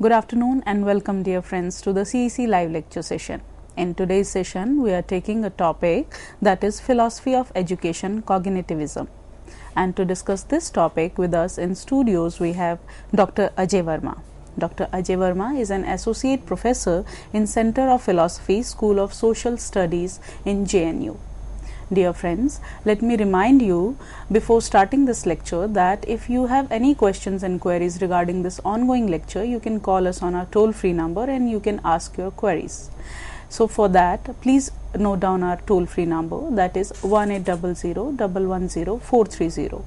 Good afternoon and welcome, dear friends, to the CEC live lecture session. In today's session, we are taking a topic that is philosophy of education, cognitivism. And to discuss this topic with us in studios, we have Dr. Ajay Verma. Dr. Ajay Verma is an associate professor in Center of Philosophy, School of Social Studies in JNU. Dear friends, let me remind you before starting this lecture that if you have any questions and queries regarding this ongoing lecture, you can call us on our toll-free number and you can ask your queries. So for that, please note down our toll-free number, that is 1800-110-430.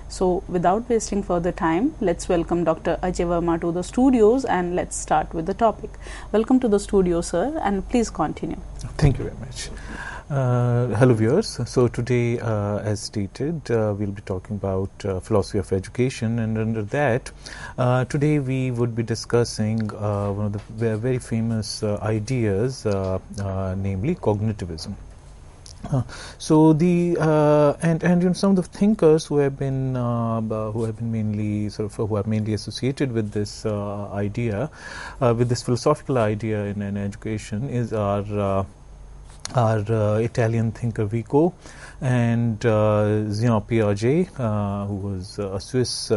So without wasting further time, let's welcome Dr. Ajay Verma to the studios and let's start with the topic. Welcome to the studio, sir, and please continue. Thank you very much. Hello viewers. So today, as stated, we'll be talking about philosophy of education, and under that, today we would be discussing one of the very famous ideas, namely cognitivism. So the and you know, some of the thinkers who have been mainly who are mainly associated with this idea, with this philosophical idea in education, is our Italian thinker Vico and Jean Piaget, who was a Swiss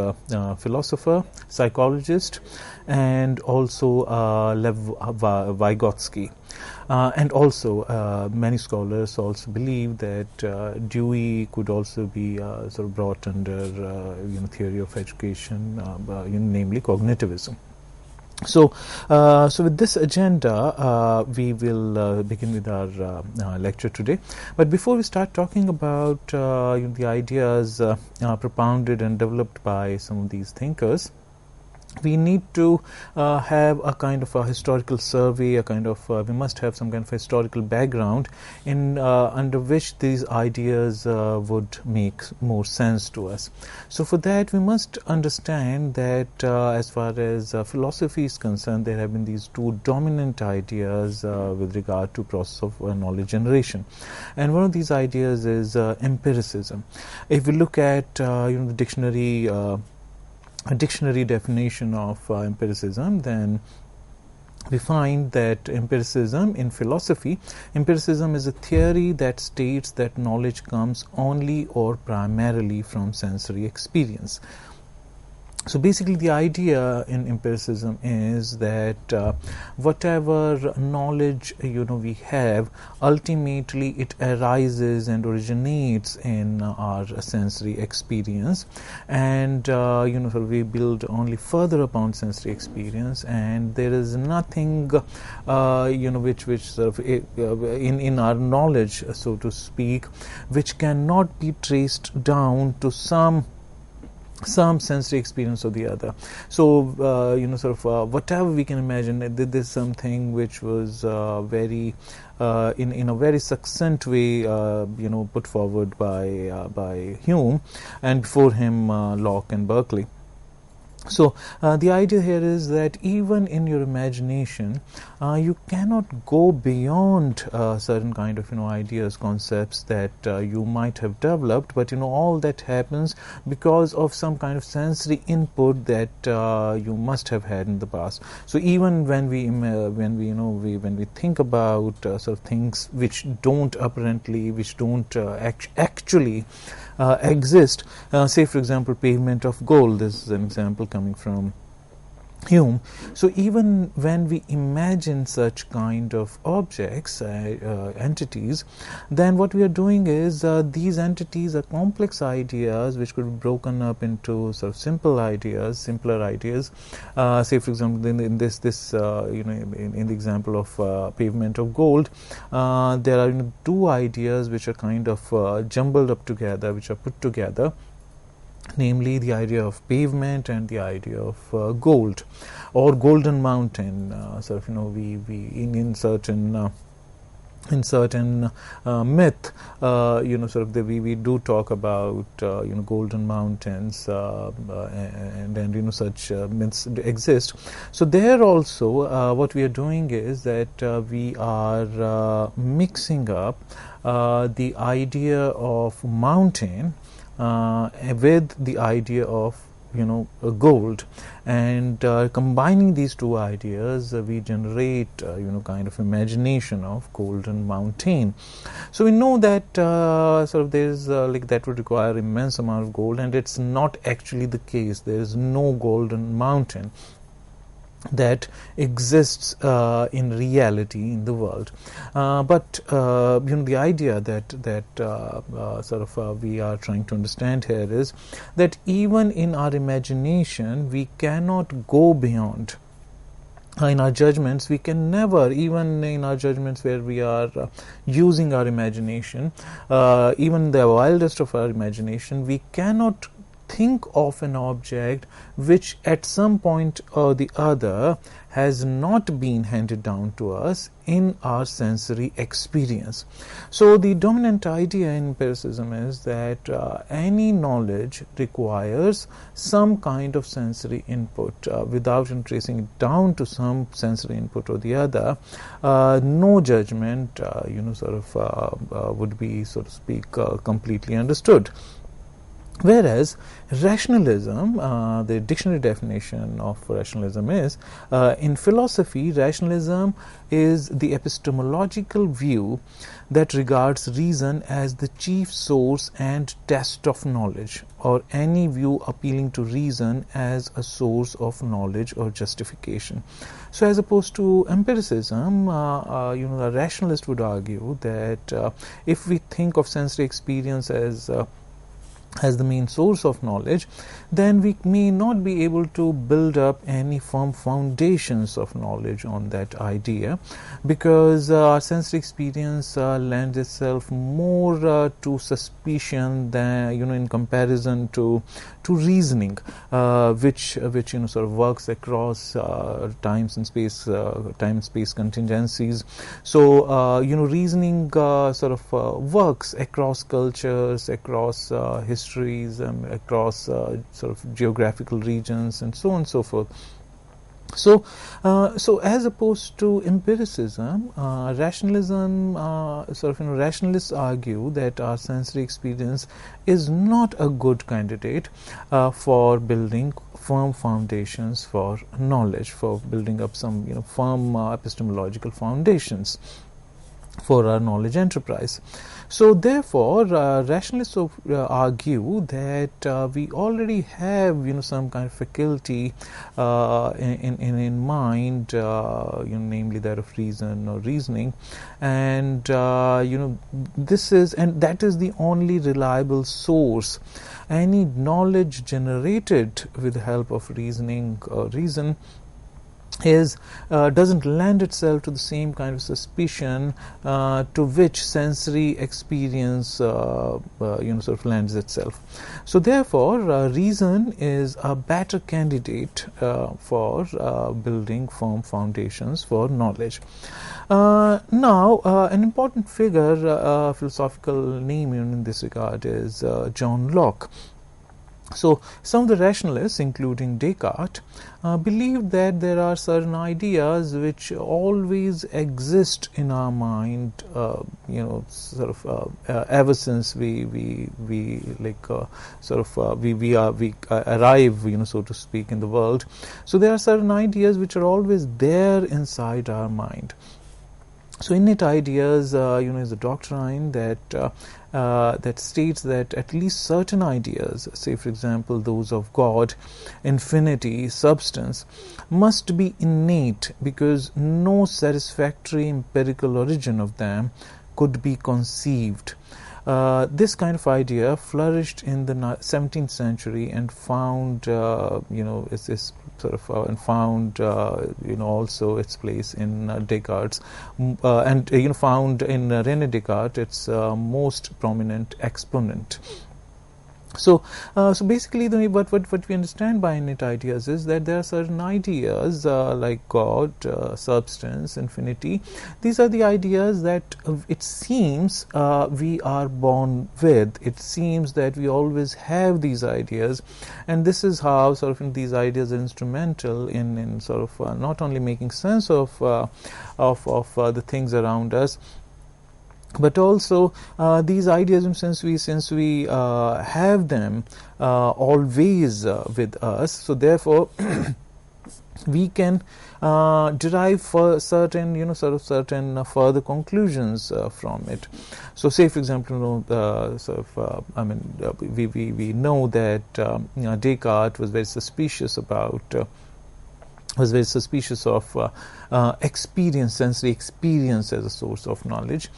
philosopher, psychologist, and also Lev Vygotsky. And also many scholars also believe that Dewey could also be sort of brought under theory of education, namely cognitivism. So with this agenda, we will begin with our lecture today. But before we start talking about the ideas propounded and developed by some of these thinkers, we need to have a kind of a historical survey, we must have some kind of historical background in under which these ideas would make more sense to us. So for that, we must understand that as far as philosophy is concerned, there have been these two dominant ideas with regard to process of knowledge generation, and one of these ideas is empiricism. If we look at the dictionary. A dictionary definition of empiricism, then we find that empiricism in philosophy, empiricism is a theory that states that knowledge comes only or primarily from sensory experience. So basically the idea in empiricism is that whatever knowledge we have, ultimately it arises and originates in our sensory experience, and we build only further upon sensory experience, and there is nothing which sort of in our knowledge, so to speak, which cannot be traced down to some sensory experience or the other. So whatever we can imagine, this is something which was very in a very succinct way put forward by Hume, and before him Locke and Berkeley. So the idea here is that even in your imagination, you cannot go beyond certain kind of ideas, concepts that you might have developed, but all that happens because of some kind of sensory input that you must have had in the past. So even when we think about sort of things which don't actually exist, say for example pavement of gold. This is an example coming from Hume. So even when we imagine such kind of objects, entities, then what we are doing is these entities are complex ideas which could be broken up into sort of simpler ideas. Say for example in this in the example of pavement of gold, there are two ideas which are kind of jumbled up together, which are put together, namely the idea of pavement and the idea of gold or golden mountain. We in certain myth, we do talk about golden mountains, and such myths exist. So there also what we are doing is that we are mixing up the idea of mountain with the idea of gold, and combining these two ideas, we generate kind of imagination of golden mountain. So we know that there's that would require immense amount of gold, and it's not actually the case. There is no golden mountain that exists in reality in the world, but the idea that we are trying to understand here is that even in our imagination we cannot go beyond. In our judgments, we can never, even in our judgments where we are using our imagination, even the wildest of our imagination, we cannot think of an object which at some point or the other has not been handed down to us in our sensory experience. So the dominant idea in empiricism is that any knowledge requires some kind of sensory input. Without tracing it down to some sensory input or the other, no judgment would be, so to speak, completely understood. Whereas rationalism, the dictionary definition of rationalism is, in philosophy, rationalism is the epistemological view that regards reason as the chief source and test of knowledge, or any view appealing to reason as a source of knowledge or justification. So as opposed to empiricism, a rationalist would argue that if we think of sensory experience as the main source of knowledge, then we may not be able to build up any firm foundations of knowledge on that idea, because our sensory experience lends itself more to suspicion than in comparison to reasoning, which sort of works across time and space contingencies. So reasoning works across cultures, across histories, across sort of geographical regions, and so on and so forth. So as opposed to empiricism, rationalism, rationalists argue that our sensory experience is not a good candidate for building firm foundations for knowledge, for building up some firm epistemological foundations for our knowledge enterprise. So therefore, rationalists argue that we already have some kind of faculty in mind, namely that of reason or reasoning, and that is the only reliable source. Any knowledge generated with the help of reasoning or reason doesn't lend itself to the same kind of suspicion to which sensory experience lends itself. So therefore, reason is a better candidate for building firm foundations for knowledge. Now, an important figure, philosophical name in this regard, is John Locke. So some of the rationalists, including Descartes, believed that there are certain ideas which always exist in our mind, ever since we arrive, so to speak, in the world. So there are certain ideas which are always there inside our mind. So innate ideas, is a doctrine that states that at least certain ideas, say for example those of God, infinity, substance, must be innate, because no satisfactory empirical origin of them could be conceived. This kind of idea flourished in the 17th century and found, also its place in Descartes, and found in René Descartes its most prominent exponent. So basically, what we understand by innate ideas is that there are certain ideas like God, substance, infinity. These are the ideas that it seems we are born with. It seems that we always have these ideas, and this is how these ideas are instrumental in not only making sense of the things around us, but also these ideas, since we have them always with us, so therefore we can derive for certain certain further conclusions from it. So say for example, we know that Descartes was very suspicious of experience, sensory experience as a source of knowledge.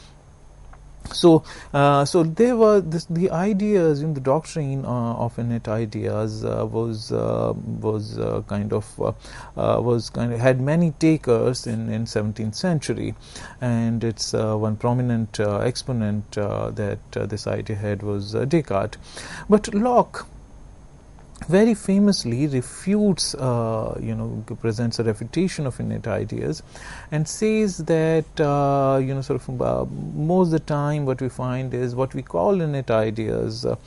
So there were the ideas in the doctrine of innate ideas had many takers in 17th century, and it's one prominent exponent that this idea had was Descartes. But Locke very famously refutes, presents a refutation of innate ideas, and says that most of the time what we find is what we call innate ideas are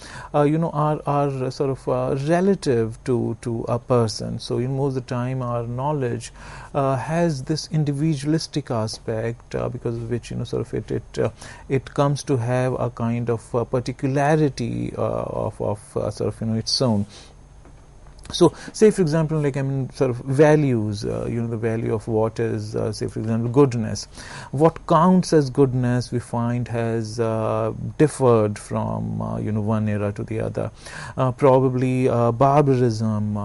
sort of relative to a person. So most of the time our knowledge has this individualistic aspect, because of which it comes to have a kind of particularity of its own. So say for example, values, the value of what is, say for example, goodness. What counts as goodness we find has differed from one era to the other. Probably barbarism,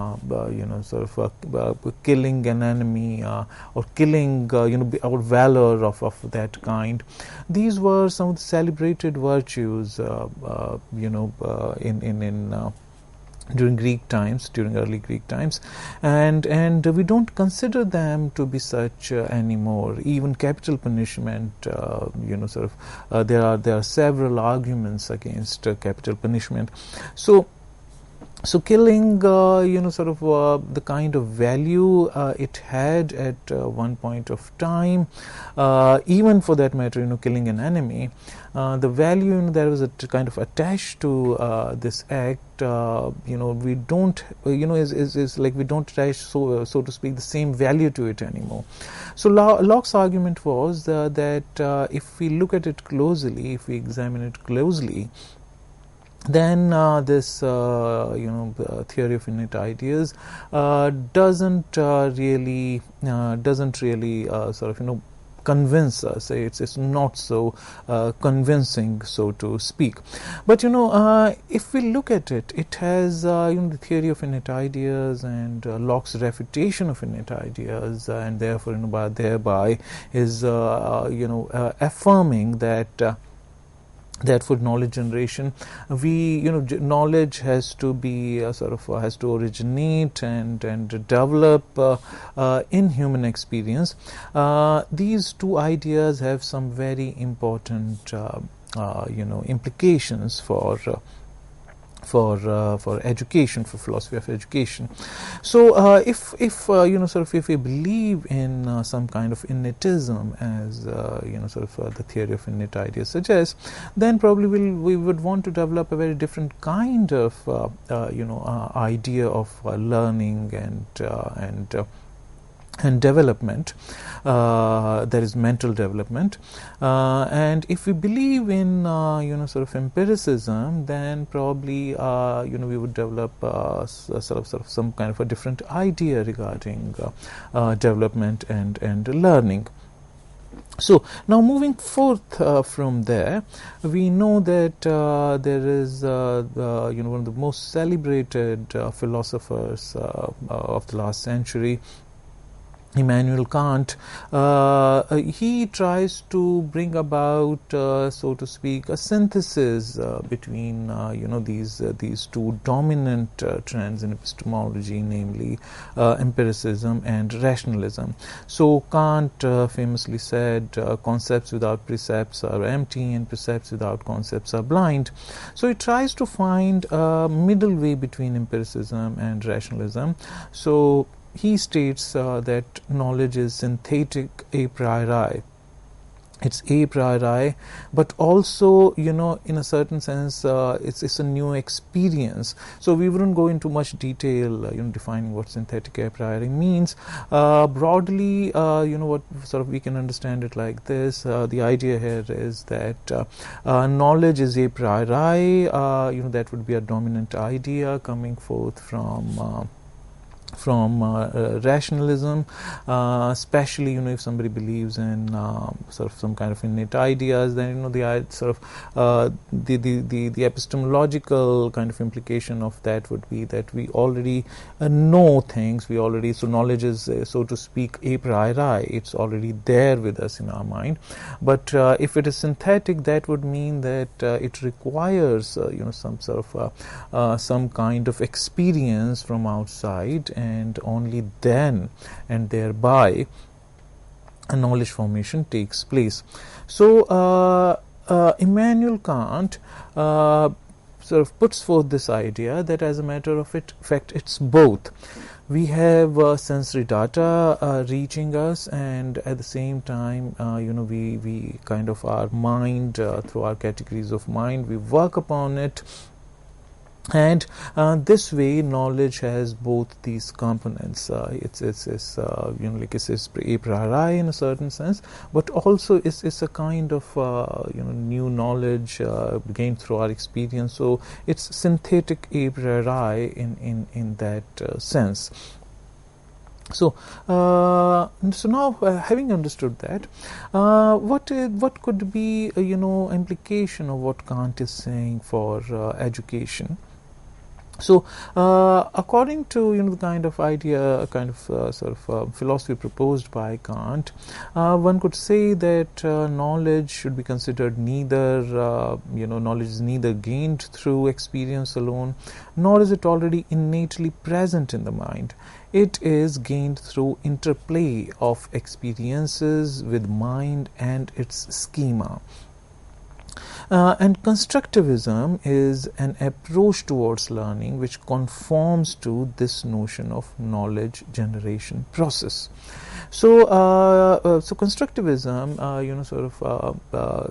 killing an enemy, or killing or valor of that kind. These were some of the celebrated virtues during early Greek times, and we don't consider them to be such anymore. Even capital punishment, there are several arguments against capital punishment. So killing, the kind of value it had at one point of time, even for that matter, killing an enemy, the value that was kind of attached to this act, we don't, is like we don't attach, so to speak, the same value to it anymore. So Locke's argument was that if we look at it closely, if we examine it closely, then this theory of innate ideas doesn't really convince us. It's not so convincing, so to speak. But if we look at it, it has the theory of innate ideas and Locke's refutation of innate ideas, and therefore thereby is affirming that for knowledge generation, knowledge has to be has to originate and develop in human experience. These two ideas have some very important implications for education, for philosophy of education. So if we believe in some kind of innatism, as the theory of innate ideas suggests, then probably we would want to develop a very different kind of idea of learning and development, that is mental development, and if we believe in empiricism, then probably we would develop some kind of a different idea regarding development and learning. So now moving forth from there, we know that there is one of the most celebrated philosophers of the last century, Immanuel Kant. He tries to bring about, so to speak, a synthesis between these two dominant trends in epistemology, namely empiricism and rationalism. So Kant famously said, concepts without precepts are empty and precepts without concepts are blind. So he tries to find a middle way between empiricism and rationalism. So he states that knowledge is synthetic a priori. it's a priori, but also, in a certain sense, it's a new experience. So we wouldn't go into much detail, defining what synthetic a priori means. Broadly, what sort of we can understand it like this. The idea here is that knowledge is a priori. That would be a dominant idea coming forth from rationalism, especially if somebody believes in sort of some kind of innate ideas, then the sort of the epistemological kind of implication of that would be that we already know things. So knowledge is so to speak a priori. It's already there with us in our mind. But if it is synthetic, that would mean that it requires some sort of some kind of experience from outside, and only then and thereby a knowledge formation takes place. So Immanuel Kant sort of puts forth this idea that as a matter of fact it's both. We have sensory data reaching us, and at the same time we kind of our mind, through our categories of mind, we work upon it. And this way, knowledge has both these components. It's like it's a priori in a certain sense, but also it's a kind of new knowledge gained through our experience. So it's synthetic a priori in that sense. So now, having understood that, what could be implication of what Kant is saying for education? So, according to the kind of idea, philosophy proposed by Kant, one could say that knowledge should be considered neither, knowledge is neither gained through experience alone, nor is it already innately present in the mind. It is gained through interplay of experiences with mind and its schema. And constructivism is an approach towards learning which conforms to this notion of knowledge generation process. So, constructivism,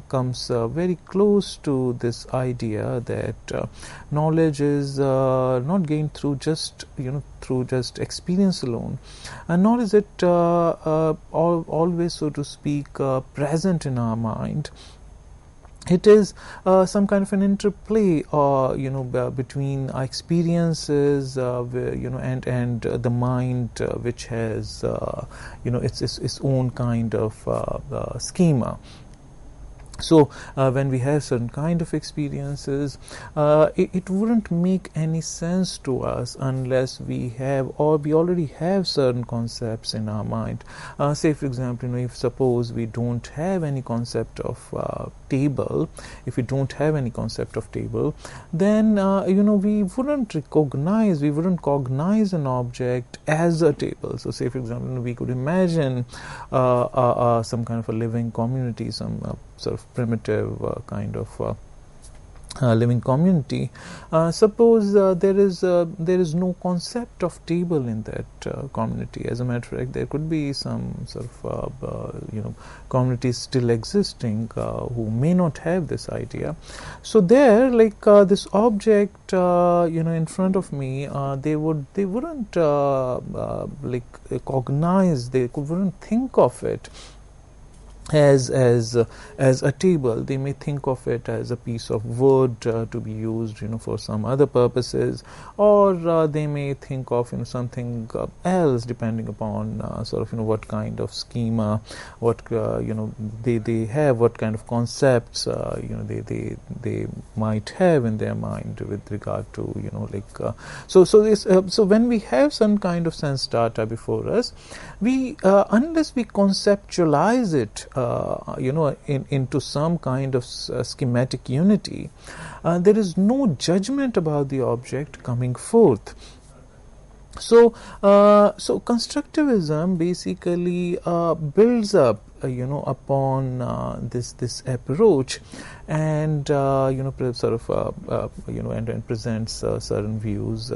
comes very close to this idea that knowledge is not gained through just experience alone, and nor is it always, so to speak, present in our mind. It is some kind of an interplay, between our experiences, and the mind, which has, its own kind of schema. So, when we have certain kind of experiences, it wouldn't make any sense to us unless we have, or we already have, certain concepts in our mind. Say, for example, if suppose we don't have any concept of table, if we don't have any concept of table, then we wouldn't cognize an object as a table. So, say, for example, we could imagine some kind of a living community, some sort of primitive kind of living community. Suppose there is no concept of table in that community. As a matter of fact, there could be some sort of communities still existing who may not have this idea. So there, like this object, in front of me, they wouldn't cognize. They wouldn't think of it as a table. They may think of it as a piece of wood to be used for some other purposes, or they may think of something else, depending upon what kind of schema, what they have, what kind of concepts they might have in their mind with regard to so when we have some kind of sense data before us, we unless we conceptualize it into some kind of schematic unity, there is no judgment about the object coming forth. So, constructivism basically builds up, upon this approach, and and presents certain views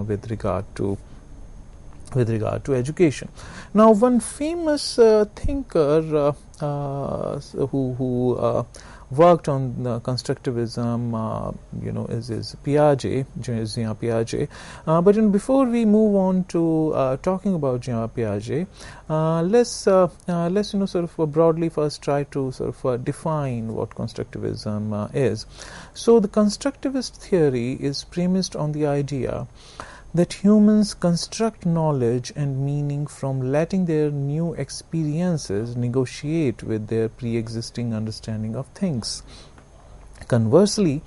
with regard to education. Now, one famous thinker who worked on constructivism, is Piaget, Jean Piaget. But before we move on to talking about Jean Piaget, let's sort of broadly first try to sort of define what constructivism is. So the constructivist theory is premised on the idea that humans construct knowledge and meaning from letting their new experiences negotiate with their pre-existing understanding of things. Conversely,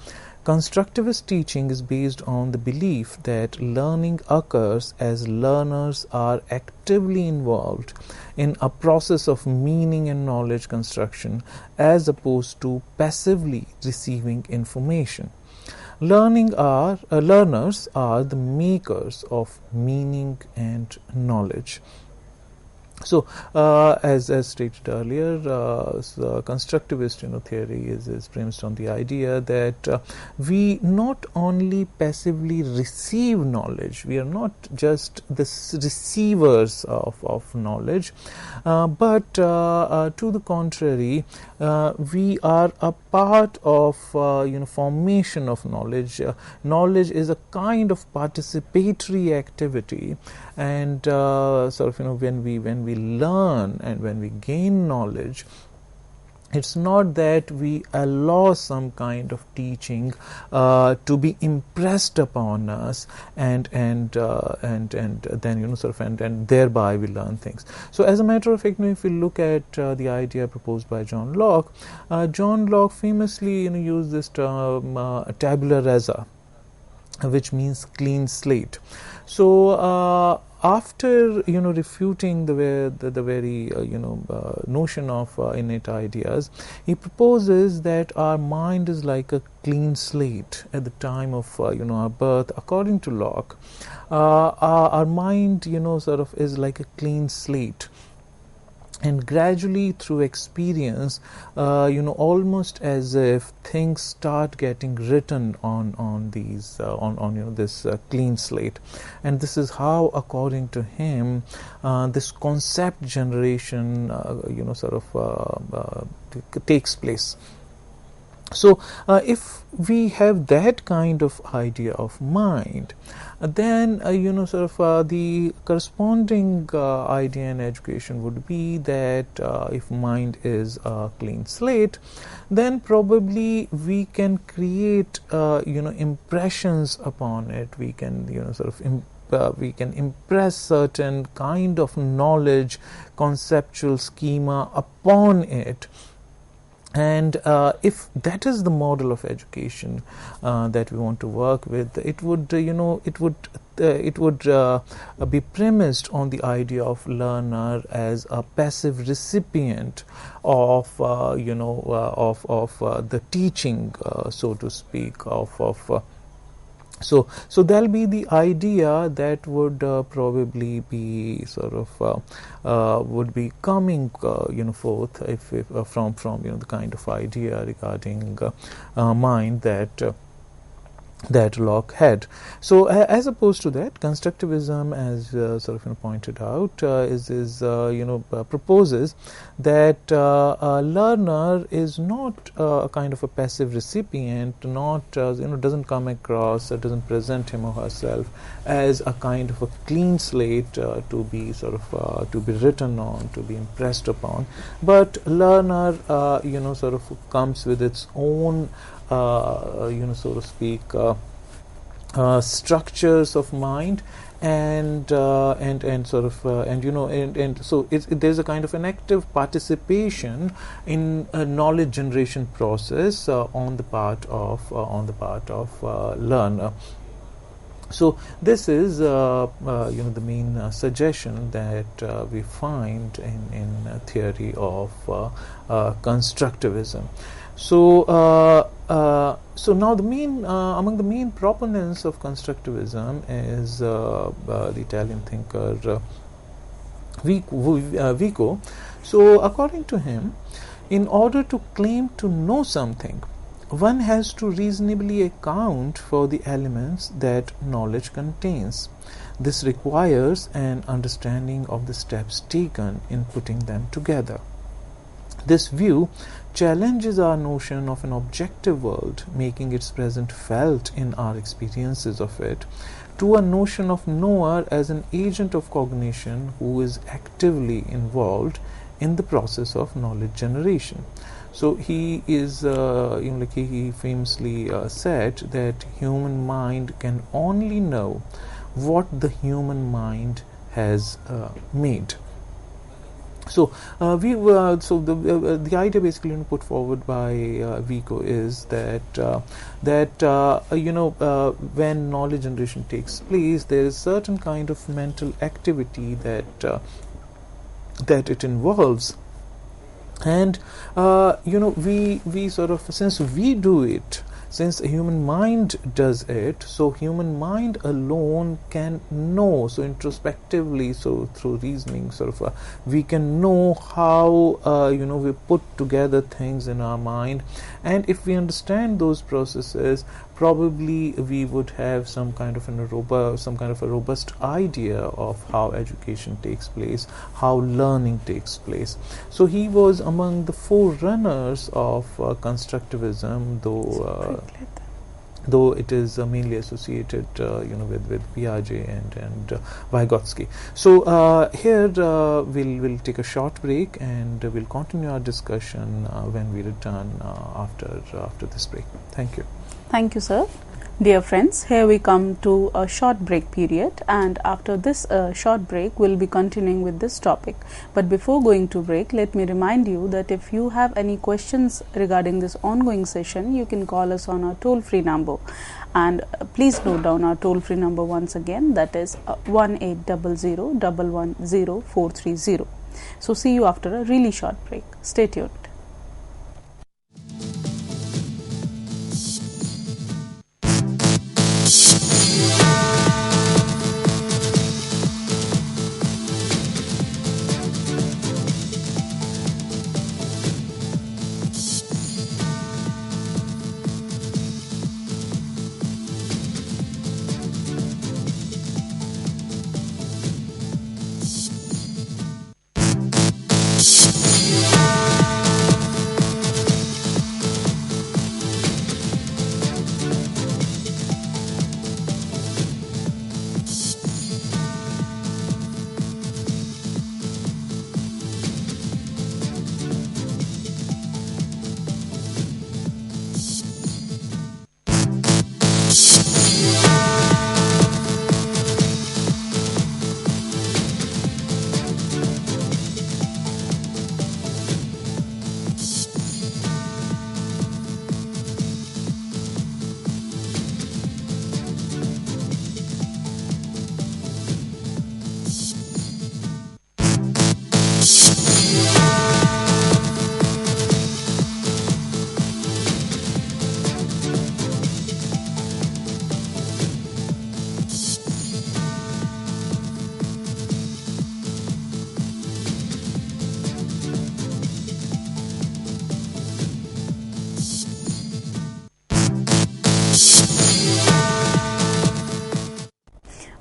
constructivist teaching is based on the belief that learning occurs as learners are actively involved in a process of meaning and knowledge construction as opposed to passively receiving information. Learners are the makers of meaning and knowledge. So, as stated earlier, constructivist theory is premised on the idea that we not only passively receive knowledge, we are not just the receivers of knowledge, but to the contrary, we are a part of formation of knowledge. Knowledge is a kind of participatory activity, and when we learn and when we gain knowledge, it's not that we allow some kind of teaching to be impressed upon us, and then and thereby we learn things. So, as a matter of fact, if we look at the idea proposed by John Locke famously used this term tabula rasa, which means clean slate. So, after refuting the very notion of innate ideas, he proposes that our mind is like a clean slate at the time of our birth. According to Locke, our mind is like a clean slate. And gradually, through experience, almost as if things start getting written on these this clean slate, and this is how, according to him, this concept generation takes place. So, if we have that kind of idea of mind, then the corresponding idea in education would be that if mind is a clean slate, then probably we can create impressions upon it. We can we can impress certain kind of knowledge, conceptual schema upon it. And if that is the model of education that we want to work with, it would be premised on the idea of learner as a passive recipient of the teaching, so to speak, So there'll be the idea that would probably be would be coming forth if from the kind of idea regarding mind that Locke had. So as opposed to that, constructivism, as pointed out, proposes that a learner is not a kind of a passive recipient, not doesn't come across, doesn't present him or herself as a kind of a clean slate to be to be written on, to be impressed upon, but learner comes with its own so to speak, structures of mind, and so there's a kind of an active participation in a knowledge generation process on the part of learner. So this is the main suggestion that we find in theory of constructivism. So now the main among the main proponents of constructivism is the Italian thinker Vico. So according to him, in order to claim to know something, one has to reasonably account for the elements that knowledge contains. This requires an understanding of the steps taken in putting them together. This view challenges our notion of an objective world, making its present felt in our experiences of it, to a notion of knower as an agent of cognition who is actively involved in the process of knowledge generation. So he is, like he famously said that human mind can only know what the human mind has made. So the idea basically put forward by Vico is that when knowledge generation takes place, there is certain kind of mental activity that it involves, and we sort of, since we do it, since a human mind does it, so human mind alone can know, so introspectively, so through reasoning sort of we can know how we put together things in our mind, and if we understand those processes, probably we would have some kind of a robust idea of how education takes place, how learning takes place. So he was among the forerunners of constructivism, though it is mainly associated with Piaget and Vygotsky. So here we'll take a short break, and we'll continue our discussion when we return after this break. Thank you. Thank you, sir. Dear friends, here we come to a short break period, and after this short break we'll be continuing with this topic. But before going to break, let me remind you that if you have any questions regarding this ongoing session, you can call us on our toll-free number. And please note down our toll-free number once again, that is 1-800-110-430. So see you after a really short break. Stay tuned.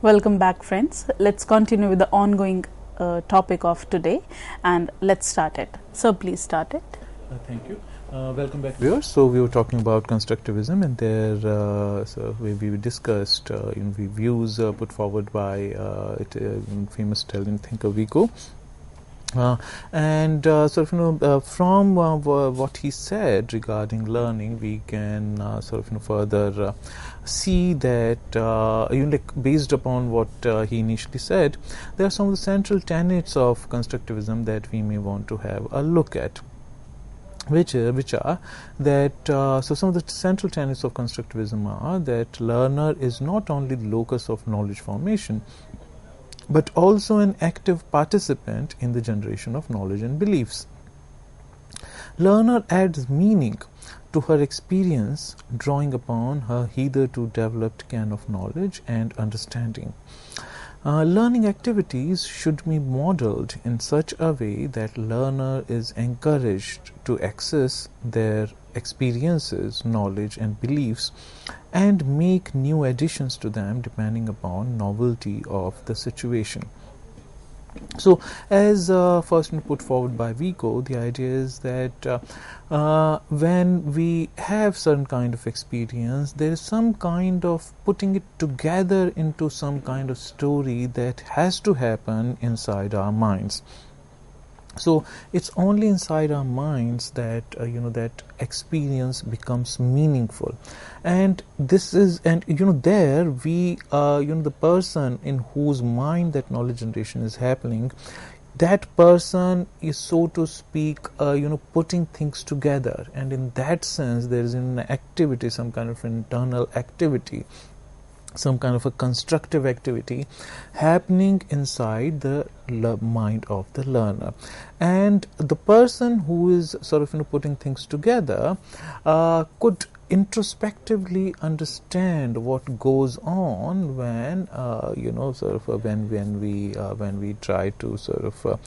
Welcome back, friends. Let's continue with the ongoing topic of today, and let's start it. So please start it. Thank you. Welcome back, viewers. So we were talking about constructivism, and there we discussed the views put forward by famous Italian thinker Vico. From what he said regarding learning, we can further see that based upon what he initially said, there are some of the central tenets of constructivism that we may want to have a look at, which are that some of the central tenets of constructivism are that learner is not only the locus of knowledge formation, but also an active participant in the generation of knowledge and beliefs. Learner adds meaning to her experience, drawing upon her hitherto developed canon of knowledge and understanding. Learning activities should be modeled in such a way that learner is encouraged to access their experiences, knowledge and beliefs, and make new additions to them depending upon novelty of the situation. So, as first put forward by Vigo, the idea is that when we have certain kind of experience, there is some kind of putting it together into some kind of story that has to happen inside our minds. So it's only inside our minds that that experience becomes meaningful, and this is, and there we the person in whose mind that knowledge generation is happening, that person is, so to speak, putting things together, and in that sense there is an activity, some kind of internal activity, some kind of a constructive activity happening inside the mind of the learner. And the person who is sort of putting things together could introspectively understand what goes on when when we try to sort of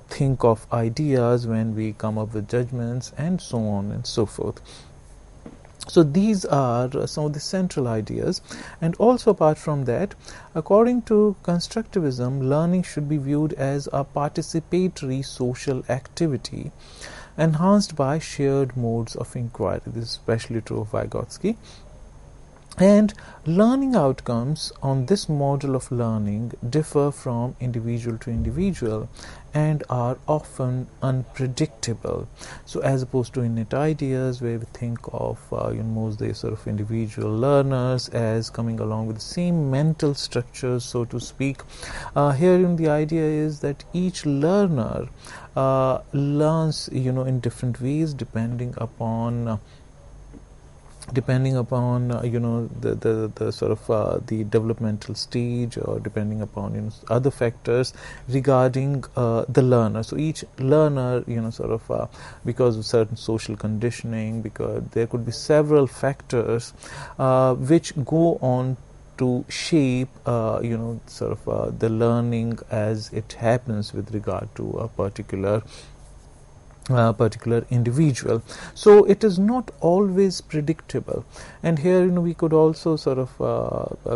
think of ideas, when we come up with judgments, and so on and so forth. So these are some of the central ideas. And also, apart from that, according to constructivism, learning should be viewed as a participatory social activity enhanced by shared modes of inquiry. This is especially true of Vygotsky. And learning outcomes on this model of learning differ from individual to individual and are often unpredictable. So as opposed to innate ideas, where we think of most the sort of individual learners as coming along with the same mental structures, so to speak, here the idea is that each learner learns in different ways depending upon the sort of the developmental stage, or depending upon other factors regarding the learner. So each learner sort of because of certain social conditioning, because there could be several factors which go on to shape the learning as it happens with regard to a particular individual. So it is not always predictable. And here we could also sort of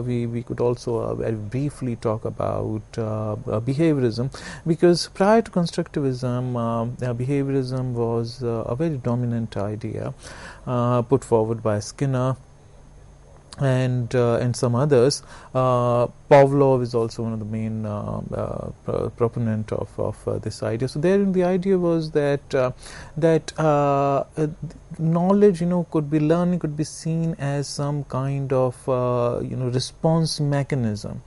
we could also very briefly talk about behaviorism, because prior to constructivism, behaviorism was a very dominant idea put forward by Skinner and some others. Pavlov is also one of the main proponent of this idea. So there, the idea was that knowledge, could be learning, could be seen as some kind of response mechanism.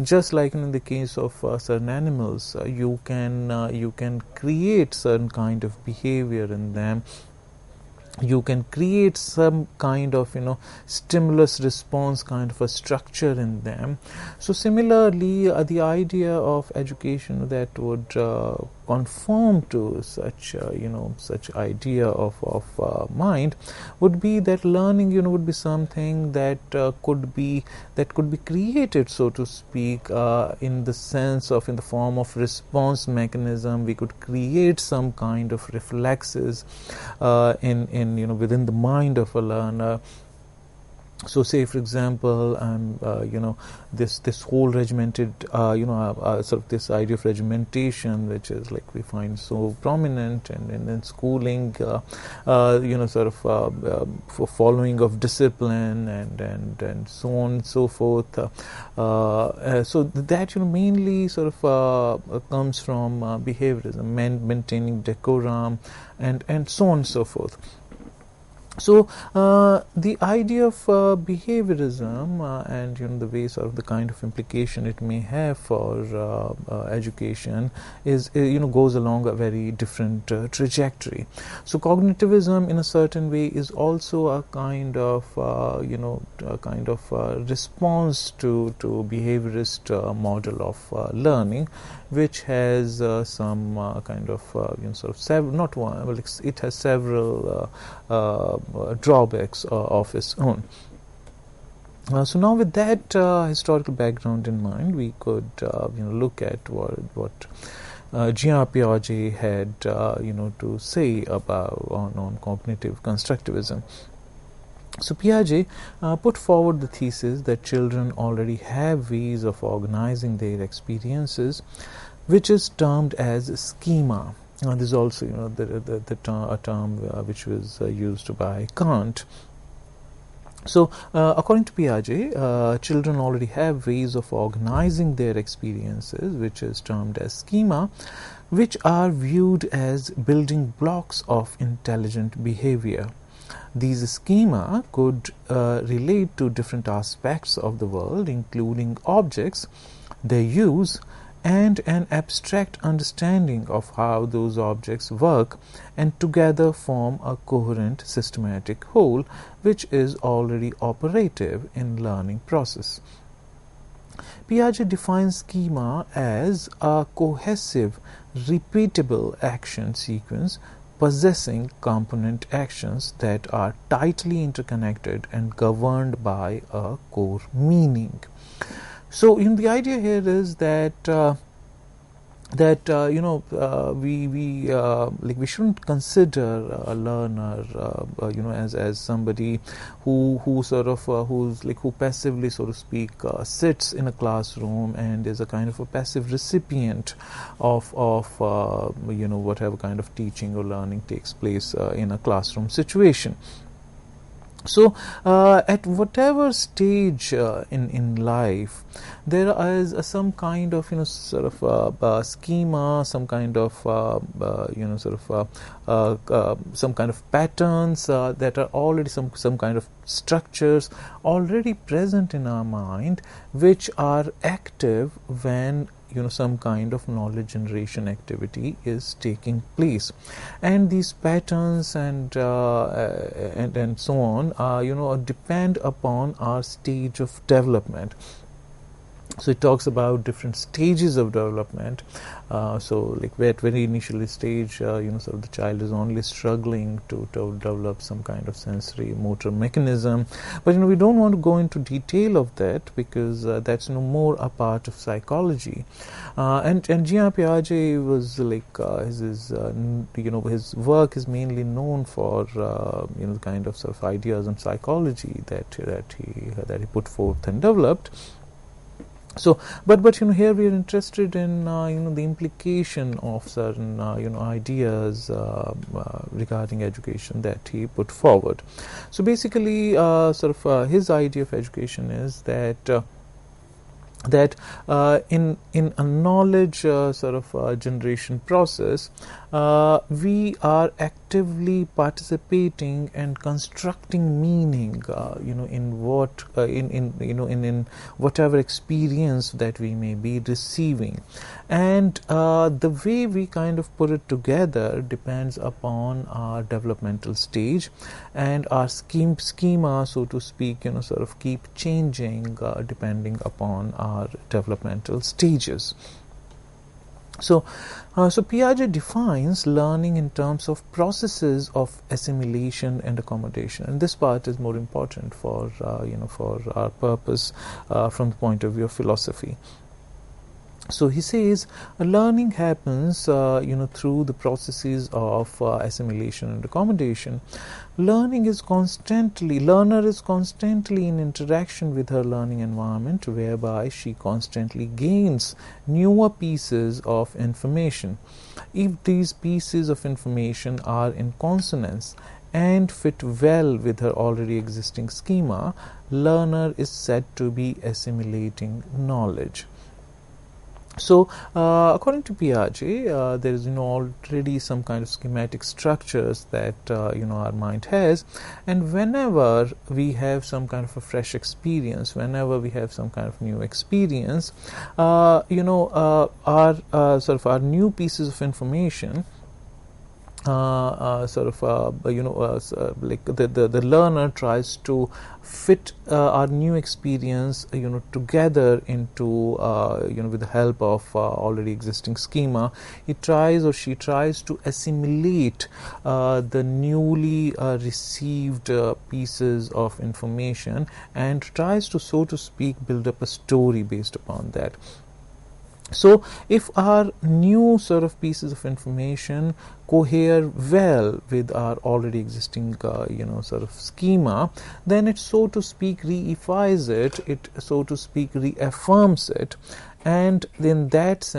Just like in the case of certain animals, you can create certain kind of behavior in them. You can create some kind of stimulus response kind of a structure in them. So similarly, the idea of education that would conform to such such idea of mind would be that learning would be something that could be created, so to speak, in the sense of, in the form of response mechanism. We could create some kind of reflexes in within the mind of a learner. So say, for example, this whole regimented sort of this idea of regimentation, which is like we find so prominent in schooling, sort of for following of discipline and so on and so forth. So that mainly sort of comes from behaviorism, maintaining decorum and so on and so forth. So the idea of behaviorism and the way, sort of the kind of implication it may have for education is goes along a very different trajectory. So cognitivism, in a certain way, is also a kind of response to behaviorist model of learning, which has some kind of sort of several, not one, well, it has several drawbacks of its own. So now, with that historical background in mind, we could look at what Jean Piaget had to say about on cognitive constructivism. So Piaget put forward the thesis that children already have ways of organizing their experiences, which is termed as schema. This is also, a term which was used by Kant. So, according to Piaget, children already have ways of organizing their experiences, which is termed as schema, which are viewed as building blocks of intelligent behavior. These schema could relate to different aspects of the world, including objects, their use, and an abstract understanding of how those objects work, and together form a coherent systematic whole which is already operative in learning process. Piaget defines schema as a cohesive, repeatable action sequence possessing component actions that are tightly interconnected and governed by a core meaning. So, the idea here is that we shouldn't consider a learner as somebody who passively, so to speak, sits in a classroom and is a kind of a passive recipient of whatever kind of teaching or learning takes place in a classroom situation. So, at whatever stage in life, there is some kind of schema, some kind of some kind of patterns that are already some kind of structures already present in our mind, which are active when some kind of knowledge generation activity is taking place, and these patterns and so on depend upon our stage of development. So it talks about different stages of development. So like at very initial stage, the child is only struggling to develop some kind of sensory motor mechanism. But we don't want to go into detail of that, because that's more a part of psychology. And Jean Piaget was his work is mainly known for the kind of ideas on psychology that he put forth and developed. So, but here we are interested in the implication of certain ideas regarding education that he put forward. So basically, his idea of education is that in a knowledge generation process, we are actively participating and constructing meaning in whatever experience that we may be receiving, and the way we kind of put it together depends upon our developmental stage, and our schema, so to speak, keep changing depending upon our developmental stages. So Piaget defines learning in terms of processes of assimilation and accommodation, and this part is more important for our purpose from the point of view of philosophy. So he says learning happens through the processes of assimilation and accommodation. Learner is constantly in interaction with her learning environment, whereby she constantly gains newer pieces of information. If these pieces of information are in consonance and fit well with her already existing schema, learner is said to be assimilating knowledge. So, according to Piaget, there is already some kind of schematic structures that our mind has, and whenever we have some kind of a fresh experience, whenever we have some kind of new experience, our new pieces of information. The learner tries to fit our new experience together into with the help of already existing schema. She tries to assimilate the newly received pieces of information, and tries to, so to speak, build up a story based upon that. So if our new sort of pieces of information cohere well with our already existing sort of schema, then it, so to speak, reifies it, it so to speak reaffirms it. And in that,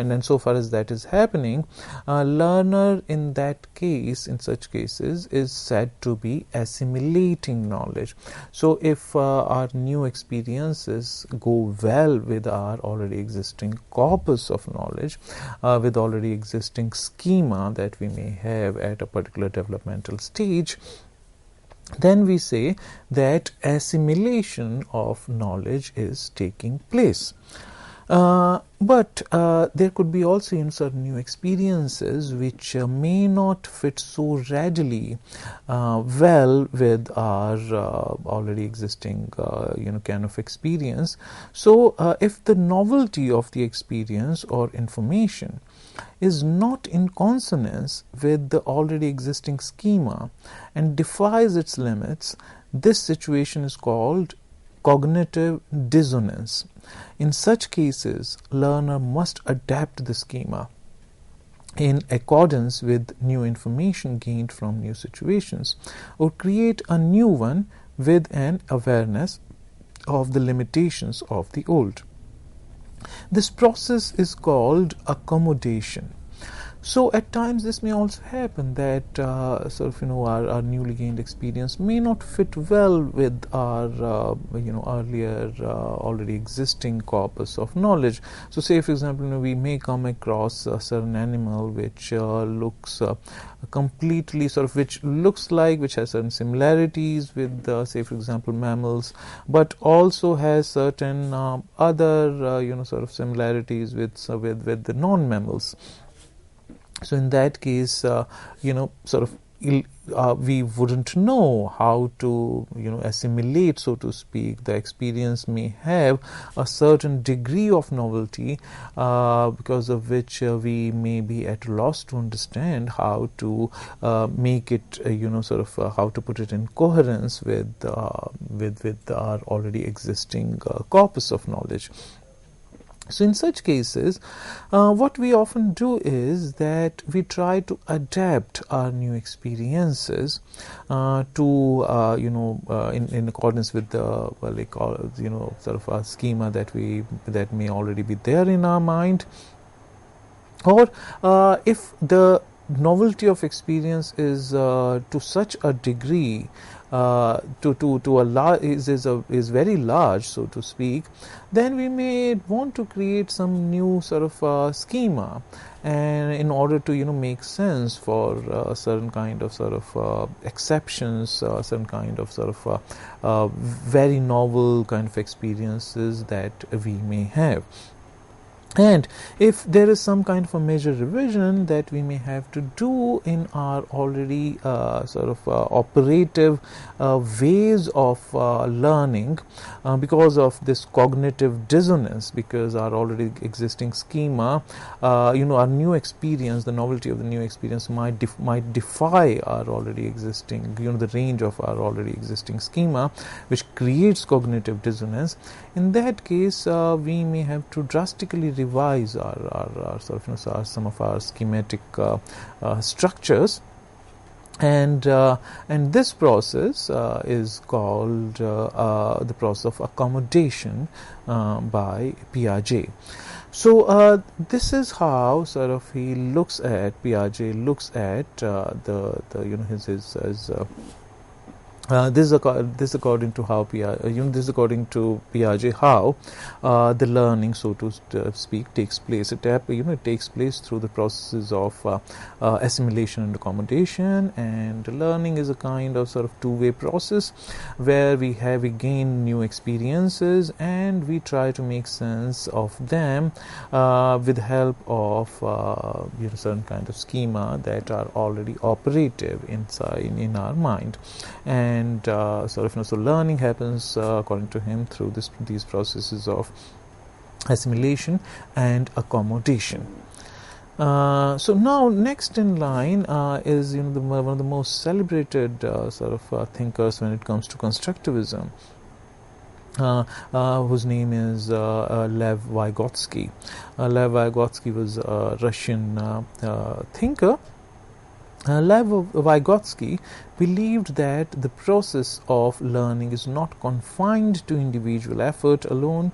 and so far as that is happening, learner in that case, in such cases, is said to be assimilating knowledge. So if our new experiences go well with our already existing corpus of knowledge, with already existing schema that we may have at a particular developmental stage, then we say that assimilation of knowledge is taking place. But there could be also certain new experiences which may not fit so readily well with our already existing kind of experience. So if the novelty of the experience or information is not in consonance with the already existing schema and defies its limits, this situation is called cognitive dissonance. In such cases, learner must adapt the schema in accordance with new information gained from new situations, or create a new one with an awareness of the limitations of the old. This process is called accommodation. So at times this may also happen that our newly gained experience may not fit well with our earlier already existing corpus of knowledge. So say, for example, we may come across a certain animal which looks completely which has certain similarities with say, for example, mammals, but also has certain other similarities with the non-mammals. So in that case, we wouldn't know how to assimilate, so to speak. The experience may have a certain degree of novelty, because of which we may be at a loss to understand how to make it how to put it in coherence with our already existing corpus of knowledge. So in such cases, what we often do is that we try to adapt our new experiences to in accordance with the a schema that may already be there in our mind, or if the novelty of experience is to such a degree is very large, so to speak, then we may want to create some new schema, and in order to make sense for certain kind of exceptions, certain kind of very novel kind of experiences that we may have. And if there is some kind of a major revision that we may have to do in our already operative ways of learning, because of this cognitive dissonance, because our already existing schema, our new experience, the novelty of the new experience might defy our already existing, the range of our already existing schema, which creates cognitive dissonance. In that case, we may have to drastically revise our some of our schematic structures, and this process is called the process of accommodation by Piaget. So this is how Piaget looks at his this is according to how Piaget, how the learning, so to speak, takes place. It takes place through the processes of assimilation and accommodation, and learning is a kind of two-way process where we gain new experiences and we try to make sense of them with the help of certain kind of schema that are already operative in our mind. And so learning happens according to him through these processes of assimilation and accommodation. So now next in line is one of the most celebrated thinkers when it comes to constructivism, whose name is Lev Vygotsky. Lev Vygotsky was a Russian thinker. Lev Vygotsky believed that the process of learning is not confined to individual effort alone,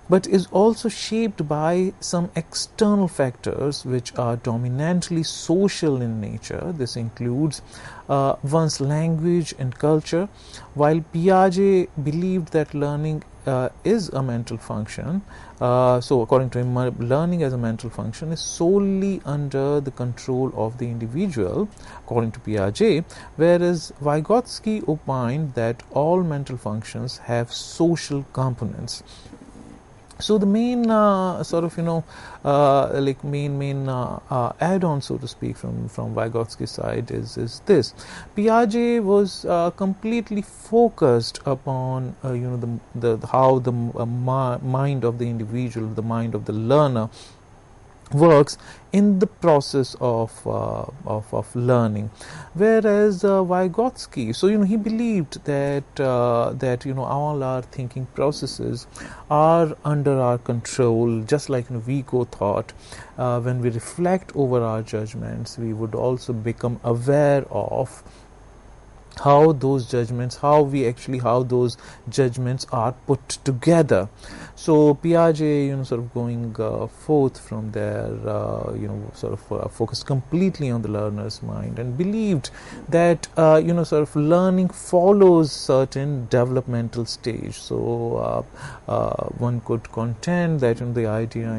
but is also shaped by some external factors which are dominantly social in nature. This includes one's language and culture. While Piaget believed that learning is a mental function, so according to him, learning as a mental function is solely under the control of the individual, according to Piaget, whereas Vygotsky opined that all mental functions have social components. So the main add-on, so to speak, from Vygotsky's side is this: Piaget was completely focused upon how the mind of the individual, the mind of the learner, works in the process of learning, whereas Vygotsky, so he believed that all our thinking processes are under our control, just like Vigo thought. When we reflect over our judgments, we would also become aware of how those judgments are put together. So Piaget, sort of going forth from there, focused completely on the learner's mind and believed that learning follows certain developmental stage. So one could contend that the idea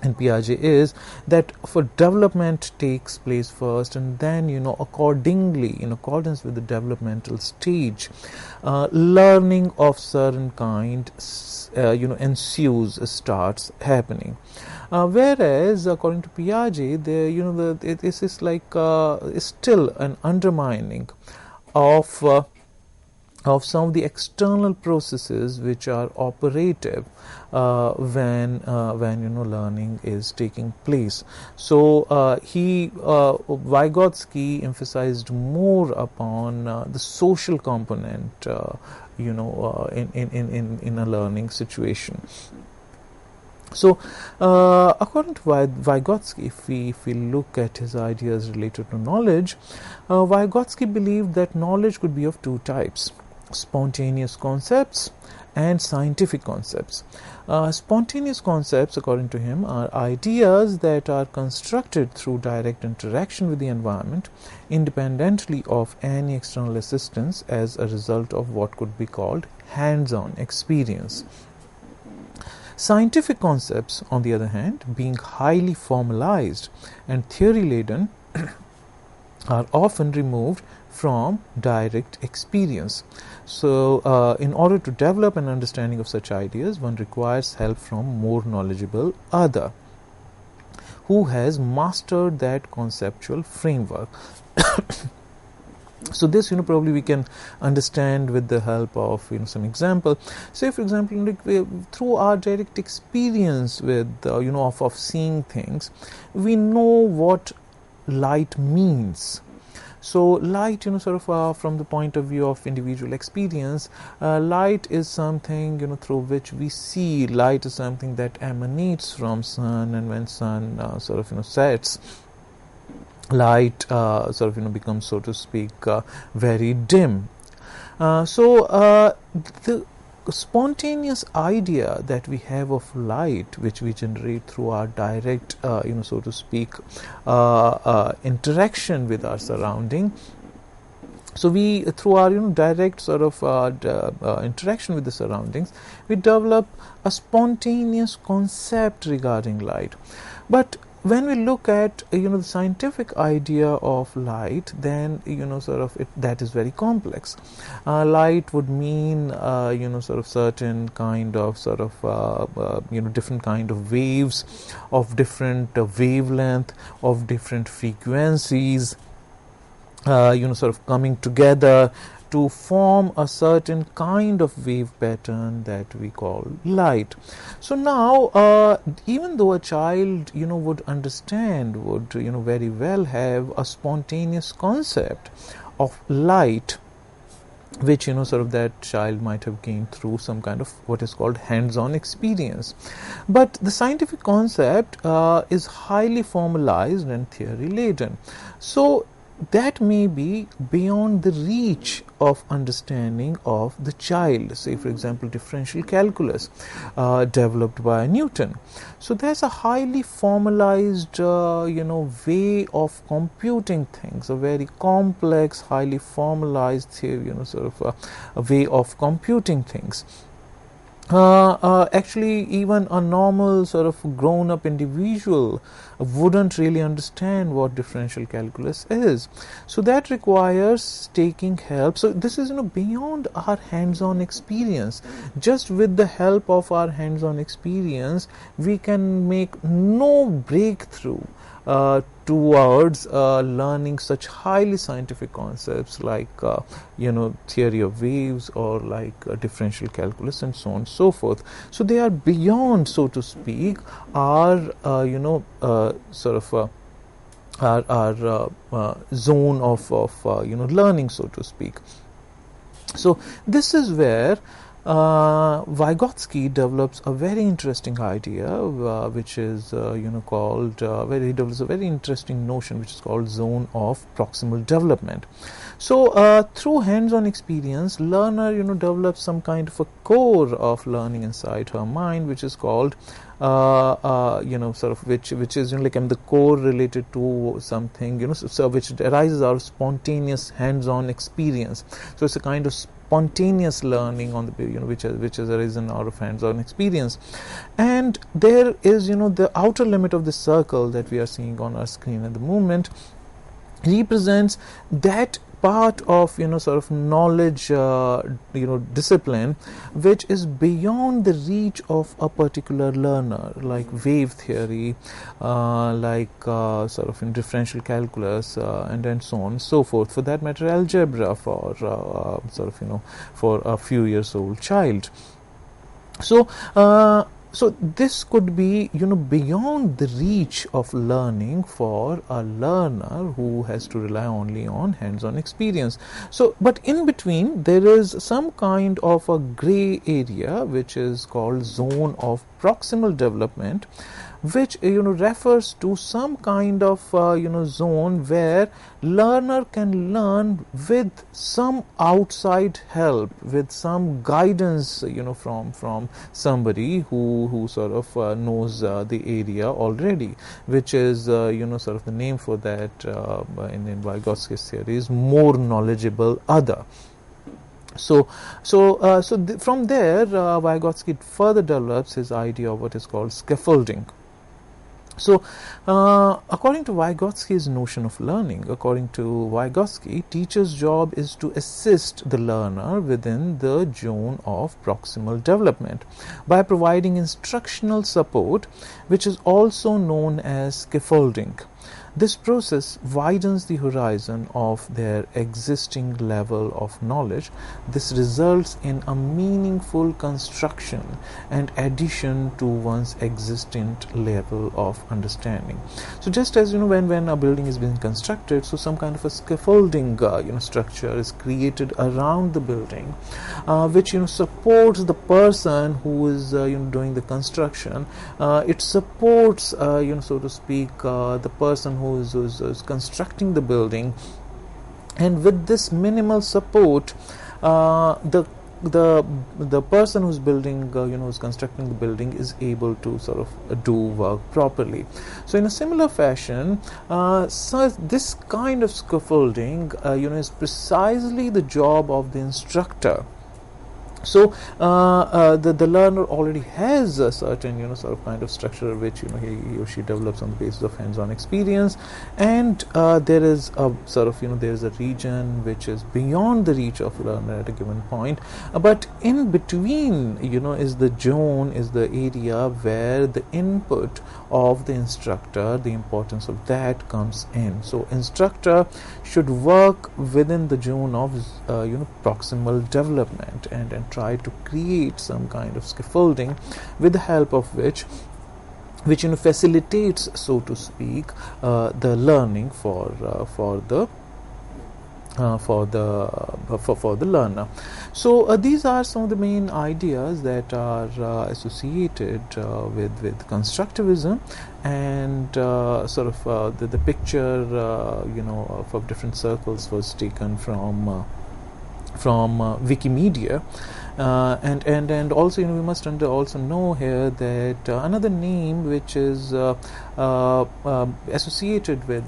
in Piaget is that for development takes place first, and then accordingly, in accordance with the developmental stage, learning of certain kind ensues, starts happening. Whereas according to Piaget, it is like still an undermining of some of the external processes which are operative when learning is taking place. So Vygotsky emphasized more upon the social component in a learning situation. So, according to Vygotsky, if we look at his ideas related to knowledge, Vygotsky believed that knowledge could be of two types: spontaneous concepts and scientific concepts. Spontaneous concepts, according to him, are ideas that are constructed through direct interaction with the environment, independently of any external assistance, as a result of what could be called hands-on experience. Scientific concepts, on the other hand, being highly formalized and theory-laden, are often removed from direct experience. So, in order to develop an understanding of such ideas, one requires help from more knowledgeable other, who has mastered that conceptual framework. So this, probably we can understand with the help of some example. Say, for example, through our direct experience with of seeing things, we know what light means. So light, from the point of view of individual experience, light is something through which we see. Light is something that emanates from sun, and when sun sets, light becomes, so to speak, very dim. So the spontaneous idea that we have of light, which we generate through our direct so to speak interaction with our surrounding. So we, through our direct interaction with the surroundings, we develop a spontaneous concept regarding light. But when we look at the scientific idea of light, then that is very complex. Light would mean certain kind of different kind of waves, of different wavelength, of different frequencies, coming together to form a certain kind of wave pattern that we call light. So now, even though a child, would understand, would, very well have a spontaneous concept of light, which sort of that child might have gained through some kind of what is called hands-on experience. But the scientific concept is highly formalized and theory laden, so that may be beyond the reach of understanding of the child. Say, for example, differential calculus developed by Newton. So there's a highly formalized way of computing things, a very complex, highly formalized theory, sort of a way of computing things. Actually, even a normal sort of grown-up individual wouldn't really understand what differential calculus is. So that requires taking help. So this is beyond our hands-on experience. Just with the help of our hands-on experience, we can make no breakthrough towards learning such highly scientific concepts like theory of waves or like differential calculus and so on and so forth. So they are beyond, so to speak, our sort of our zone of learning, so to speak. So this is where Vygotsky develops a very interesting idea, which is called he develops a very interesting notion, which is called zone of proximal development. So through hands-on experience, learner develops some kind of a core of learning inside her mind, which is called sort of which is like the core related to something so which arises out of spontaneous hands-on experience. So it's a kind of spontaneous learning on the which has arisen out of hands-on experience. And there is the outer limit of the circle that we are seeing on our screen at the moment represents that part of sort of knowledge discipline which is beyond the reach of a particular learner, like wave theory, like sort of in differential calculus and so on and so forth, for that matter algebra for sort of for a few years old child. So this could be beyond the reach of learning for a learner who has to rely only on hands-on experience. So but in between there is some kind of a gray area which is called zone of proximal development, which refers to some kind of zone where learner can learn with some outside help, with some guidance from somebody who sort of knows the area already, which is sort of the name for that in Vygotsky's theory is more knowledgeable other. So from there Vygotsky further develops his idea of what is called scaffolding. So, according to Vygotsky's notion of learning, according to Vygotsky, teacher's job is to assist the learner within the zone of proximal development by providing instructional support, which is also known as scaffolding. This process widens the horizon of their existing level of knowledge. This results in a meaningful construction and addition to one's existing level of understanding. So just as when a building is being constructed, so some kind of a scaffolding structure is created around the building, which supports the person who is doing the construction. It supports so to speak the person who is constructing the building, and with this minimal support the person who's building who's constructing the building is able to sort of do work properly. So in a similar fashion, so this kind of scaffolding is precisely the job of the instructor. So the learner already has a certain sort of kind of structure which he or she develops on the basis of hands-on experience, and there is a sort of there is a region which is beyond the reach of learner at a given point, but in between is the zone, is the area where the input of the instructor, the importance of that comes in. So instructor should work within the zone of proximal development and try to create some kind of scaffolding with the help of which facilitates, so to speak, the learning for the for the learner. So these are some of the main ideas that are associated with constructivism, and sort of the picture of different circles was taken from Wikimedia. And also, we must also know here that another name which is associated with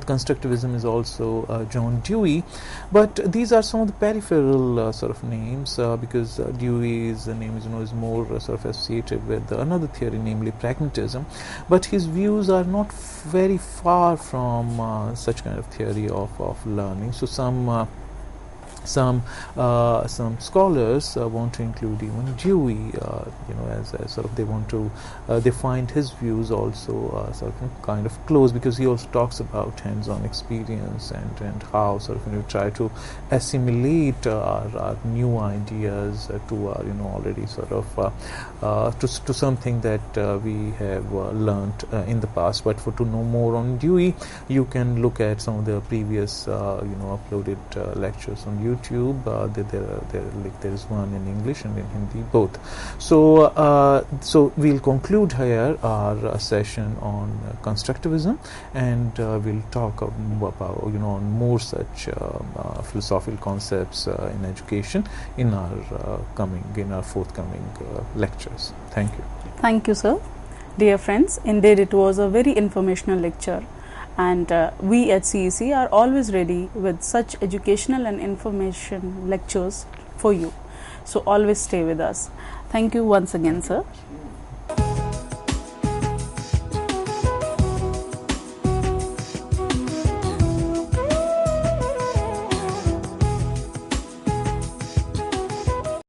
constructivism is also John Dewey, but these are some of the peripheral sort of names, because Dewey's name is more sort of associated with another theory, namely pragmatism, but his views are not very far from such kind of theory of learning. So some scholars want to include even Dewey, as sort of they want to they find his views also sort of kind of close, because he also talks about hands-on experience and how sort of try to assimilate our new ideas to our already sort of to something that we have learnt in the past. But to know more on Dewey, you can look at some of the previous uploaded lectures on YouTube. There is one in English and in Hindi, both. So we'll conclude here our session on constructivism, and we'll talk about on more such philosophical concepts in education in our forthcoming lectures. Thank you. Thank you, sir. Dear friends, indeed it was a very informational lecture. And we at CEC are always ready with such educational and information lectures for you. So always stay with us. Thank you once again, sir.